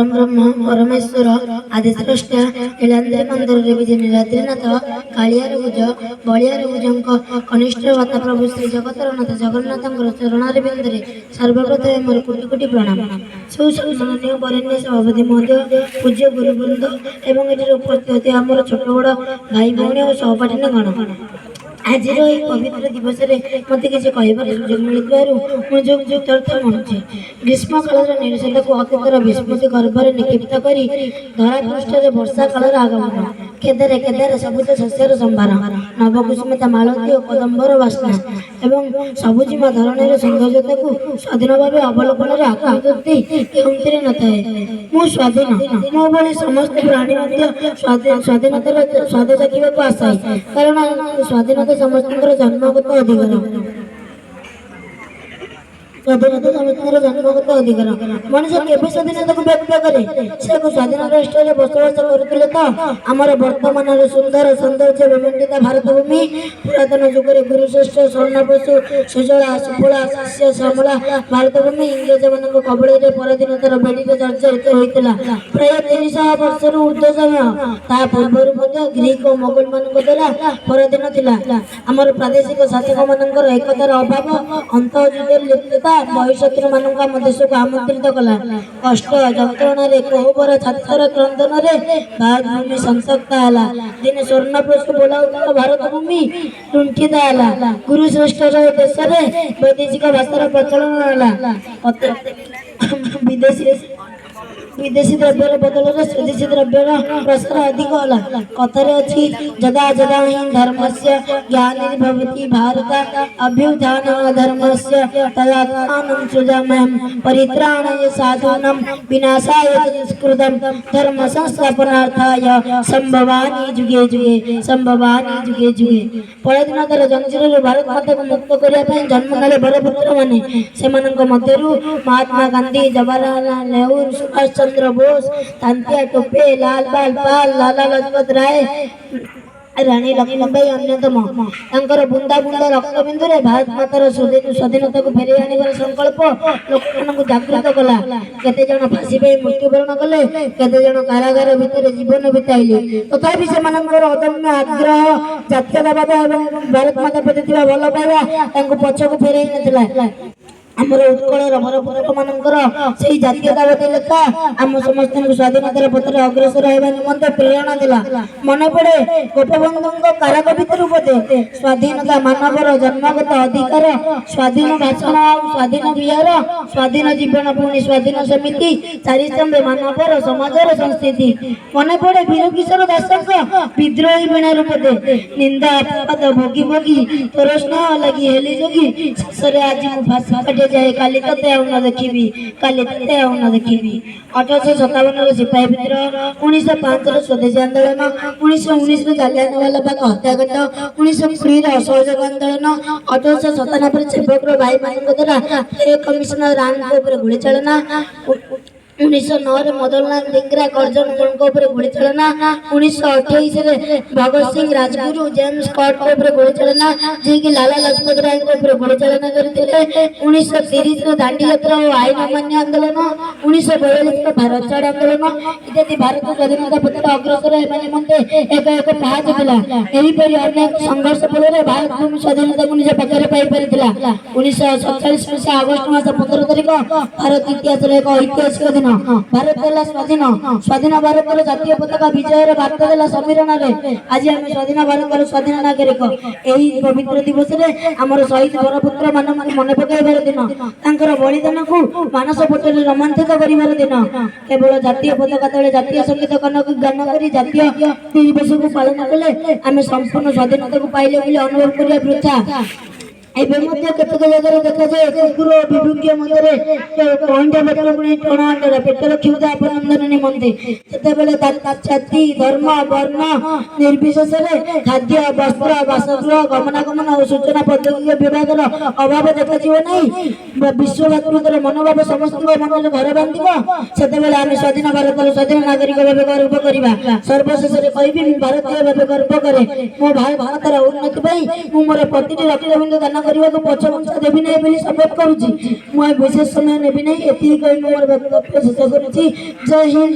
परम ब्रह्म परमेश्वर आदिस्रष्टा नीलाद्रि मंदिर विजय नीलाद्रिनाथ कालियार भुज बलियार भुजंक कनिष्ठ भ्राता प्रभु श्री जगतरनाथ जगन्नाथ चरणारविंदे सर्वप्रथम मोर कोटि कोटि प्रणाम। सुसम्माननीय बरेण्य सभापति महोदय पूज्य गुरुवृंद एवं एटी उपस्थित आमर छोट बड़ भाई भौणी और सहपाठी गण आज पवित्र दिवस मत किसी कहबार सुजोग मिलता मनुचे ग्रीष्म काल निरसता को अतीतर विस्मृति गर्भर निक्षिप्त कर धरा पृष्ठ वर्षा काल आगमन केदारे केदारे सबुज शस्यर संभार नवकुसुमिता मालती और कदम्बर बास्ना एवं सबुजिमा धरणर सौंदर्यता को स्वाधीन भाव अवलोकन आकांक्षी न थाए। मु स्वाधीन मो भली समस्त प्राणी स्वाधीनतार स्वाद चाखा आशाए कारण स्वाधीनता समस्त जन्मगत अधिकार स्वाधीनता समस्त जन्मगत अधिकार मनुष्य केवे स्वाधीनता को व्यक्त करे से स्वाधीन राष्ट्र में बसवास करते तो आमर वर्तमान सुंदर सौंदर्य विमंडित भारत भूमि पुरातन जुगे गुरुश्रेष्ठ स्वर्णपशु सुजला सुफला शस्य श्यामला भारत भूमि इंग्रेज मान कबल पराधीनतार बेड़ी जर्जरित होता प्राय 300 वर्ष ऊर्ध समय पूर्व ग्रीक और मोगल मान द्वारा पराधीन था। आमर प्रादेशिक शासक मान एकतार अभाव अंतर्युद्ध लिप्तता बहिशत्रु मानक आम देश को आमंत्रित कला कष्ट जंत्रण कोहबर छात्र क्रंदन भारत भूमि संसक्ता है दिन स्वर्णपशु बोलाउता भारत भूमि लुंठित है गुरुश्रेष्ठ देश में वैदेशिक भाषार प्रचलन है विदेशी द्रव्यर बदल स्वदेशी द्रव्यर प्रसार अधिक है कथार अच्छी जदा जदा ही धर्म से ज्ञानी भवति भारत अभ्युत्थान धर्म से तदात्मानं सृजाम्यहं परित्राणाय साधूनां विनाशाय दुष्कृतं धर्म संस्थापनार्थाय संभवामि जुगे जुगे संभवामि जुगे जुगे। पराधीनतार जंजीर भारत माता को मुक्त करने जन्म नेले बरपुत्र माने सेमानंक मध्यरु महात्मा गांधी जवाहरलाल नेहरू सुभाष चंद्र बोस तांतिया टोपे लाल बाल पाल लाला लजपत राय रानी लक्ष्मीबाई अन्यतम बुंदा बुंदा रक्तबिंदु भारत मातार स्वाधीनता को फेर आने संकल्प लोक जागृत कला केते जन फांसी मृत्युवरण कले केते जन कारागार भितर जीवन बिताइले तथापि से अदम्य आग्रह जातीयतावाद एवं भारत माता प्रति भल पाइबा पछक फेर ना आमर उत्कल बरपुत्र मानकर से जातीयतावादी लेखा आम समस्त स्वाधीनतार पथरे अग्रसर होगा निमंते प्रेरणा दिला। मन पड़े गोपबंधु कारक भितर बोधे स्वाधीनता मानवर जन्मगत अधिकार स्वाधीन भाषण स्वाधीन विहार स्वाधीन जीवन पुणी स्वाधीन समिति चारिस्तंभ मानवर समाजर संस्कृति मन पड़े वीर किशोर दास विद्रोही वीणा रूप दे निंदा अपवाद भोगी भोगी तोर स्नेह लगी हेली जोगी शेष आज मु फांसी जाए काली तते आउ न देखिबी काली तते आउ न देखिबी। 1857 सिपाही विद्रोह 1905 स्वदेशी आंदोलन 1919 जालियानवाला बाग हत्याकांड 1920 असहयोग आंदोलन 1897 सेवक भाई मान द्वारा कमिश्नर रान गोली चलना 1909 मदनलाल धिंगरा कर्जन मोहन गोली चलना 1928 भगत सिंह राजगुरु जेम्स स्कॉट गोली चलना जी की लाला लजपत राय गोली चलना करते 1930 दांडी यात्रा और आईन अमान्य आंदोलन 1942 भारत छाड़ आंदोलन इत्यादि भारत स्वाधीनता पथर अग्रसर होगा निमंते एक एक पाहाच था यहीपरि अनेक संघर्ष फल भारत भूमि स्वाधीनता को निज पाखे पाई 1947 अगस्ट मास 15 तारिख भारत इतिहास एक ऐतिहासिक दिन भारत स्वाधीन स्वाधीन भारत जातीय पताका विजय वार्ता देला सम्मेलन आज आम स्वाधीन भारत स्वाधीन नागरिक यही पवित्र दिवस में आमर शहीद बरपुत्र मान मन पकाइबार दिन बलिदान को मानस पटल रोमांचित कर दिन केवल जातीय पताका तले जातीय संगीत गान कर जातीय दिवस को पालन कले आम संपूर्ण स्वाधीनता को पाइले अनुभव करने वृथा केतक जगह देखा जाए कुकुर विभुज्ञ मध्य कईटा बटल टणाटर पेटर क्षुदा अपनंदन निमंते जाति धर्म वर्ण निर्विशेष खाद्य वस्त्र बासगृह गमनागमन और सूचना प्रौद्योगिकी विभाग अभाव देखा ना विश्व भातृत्वर मनोभाव समस्त मन घर बांध से आम स्वाधीन भारत स्वाधीन नागरिक भाव गर्व करवा सर्वशेष कहि भारतीय भाव गर्व कै मो भारतर उन्नति मोर प्रति रक्तबिंदु दान କରିବାକୁ ପଛଘୁଞ୍ଚା ଦେବି ନାହିଁ ବୋଲି ଶପଥ କରୁଛି। ମୁଁ ବିଶେଷ ସମୟ ନେବି ନାହିଁ, ଏତିକି କହି ମୁଁ ମୋର ବକ୍ତବ୍ୟ ଶେଷ କରୁଛି। ଜୟ ହିନ୍ଦ।